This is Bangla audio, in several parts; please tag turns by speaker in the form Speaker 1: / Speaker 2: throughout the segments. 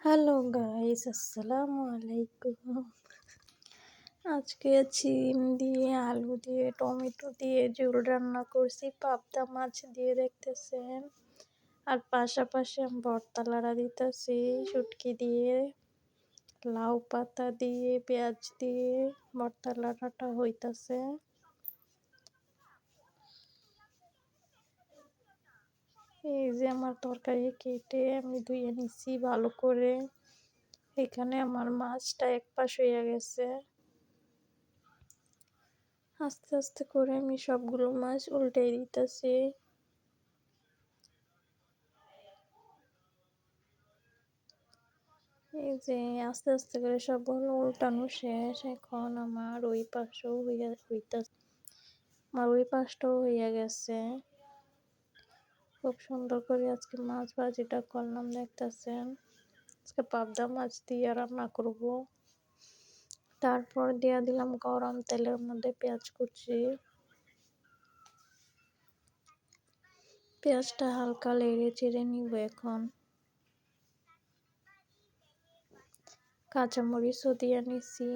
Speaker 1: হ্যালো গাইস, আসসালামু আলাইকুম। আজকে শিম দিয়ে, আলু দিয়ে, টমেটো দিয়ে ঝোল রান্না করছি, পাবদা মাছ দিয়ে দেখতেছেন। আর পাশাপাশি আমি ভর্তা লাড়া দিতেছি শুটকি দিয়ে, লাউ পাতা দিয়ে, পেঁয়াজ দিয়ে ভর্তা লাড়াটা হইতাছে। এই যে আমার তরকারি কেটে আমি ধুয়ে নিচ্ছি ভালো করে। এখানে আমার মাছটা এক পাশ হয়ে গেছে। আস্তে আস্তে করে আমি সবগুলো মাছ উল্টাই দিতেছি। এই যে আস্তে আস্তে করে সবগুলো উল্টানো শেষ। এখন আমার ওই পাশটাও হইয়া গেছে। খুব সুন্দর করে আজকে মাছ ভাজিটা করলাম, দেখতেছেন। আজকে পাবদা মাছ দিয়ে রান্না করব। তারপর দিয়ে দিলাম গরম তেলের মধ্যে পেঁয়াজ কুচি। পেঁয়াজটা হালকা নেড়ে চেড়ে নিব। এখন কাঁচামরিচও দিয়ে নিছি।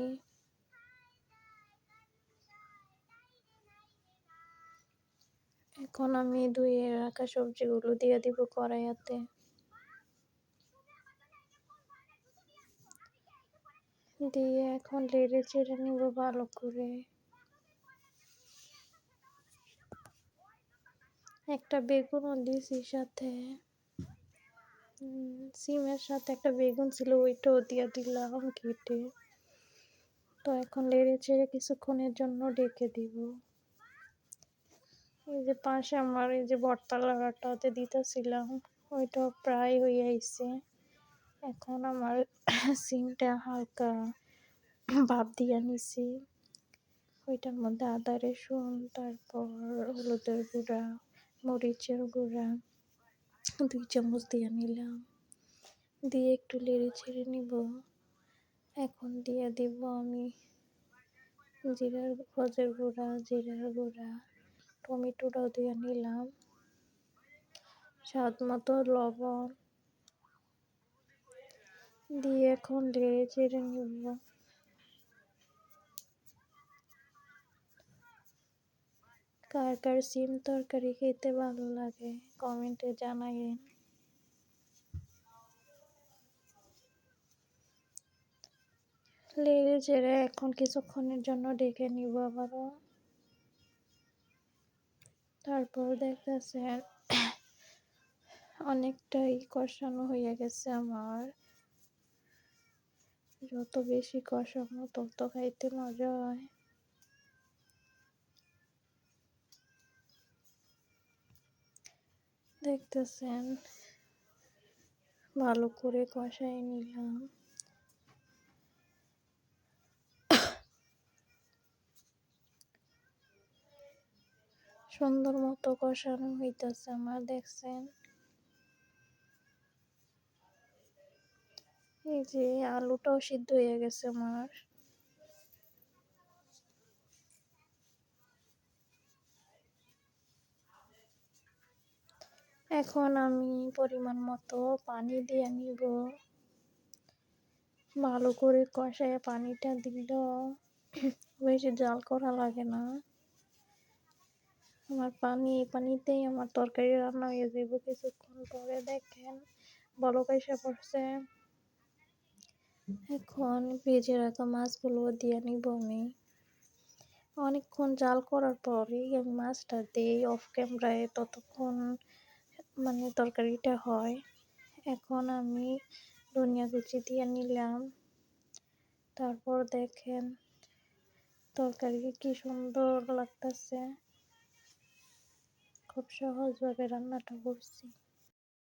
Speaker 1: এখন আমি ধুয়ে রাখা সবজিগুলো দিয়ে দিব কড়াইতে। দিয়ে এখন নেড়ে চেড়ে নিব ভালো করে। একটা বেগুনও দিয়েছি সাথে। সিমের সাথে একটা বেগুন ছিল, ওইটাও দিয়ে দিলাম কেটে। তো এখন নেড়ে চেড়ে কিছুক্ষণের জন্য ঢেকে দিব। এই যে পাশে আমার এই যে ভর্তা লাগাটাতে দিতেছিলাম, ওইটাও প্রায় হয়ে আইছে। এখন আমার সিমটা হালকা ভাপ দিয়ে নিছি। ওইটার মধ্যে আদা রসুন, তারপর হলুদের গুঁড়া, মরিচের গুঁড়া 2 চামচ দিয়ে নিলাম। দিয়ে একটু নেড়ে ছেড়ে নিব। এখন দিয়ে দিব আমি হলুদের গুঁড়া, জিরার গুঁড়া, টমেটোটাও দিয়ে নিলাম, স্বাদ মতো লবণ দিয়ে এখন নেড়ে চেড়ে নিব। কার কার সিম তরকারি খেতে ভালো লাগে কমেন্টে জানাবেন। নেড়ে চেড়ে এখন কিছুক্ষণের জন্য ঢেকে নিব আবারও। তারপর দেখতেছেন অনেকটাই কষানো হয়ে গেছে আমার। যত বেশি কষানো তত খাইতে মজা হয়। দেখতেছেন ভালো করে কষাই নিলাম। সুন্দর মতো কষানো হইতেছে আমার, দেখছেন। এই যে আলুটাও সিদ্ধ হয়ে গেছে আমার। এখন আমি পরিমাণ মতো পানি দিয়ে নিব। ভালো করে কষায় পানিটা দিল, বেশি জাল করা লাগে না। আমার পানিতেই আমার তরকারি রান্না হয়ে যাবে কিছুক্ষণ পরে। দেখেন বলক এসে পড়ছে। এখন ভেজে রাখা মাছগুলো দিয়ে নিব আমি। অনেকক্ষণ জাল করার পরেই আমি মাছটা দিই অফ ক্যামেরায়, ততক্ষণ তরকারিটা হয়। এখন আমি ধনিয়া কুচি দিয়ে নিলাম। তারপর দেখেন তরকারি কি সুন্দর লাগতেছে। খুব সহজভাবে রান্নাটা করছি।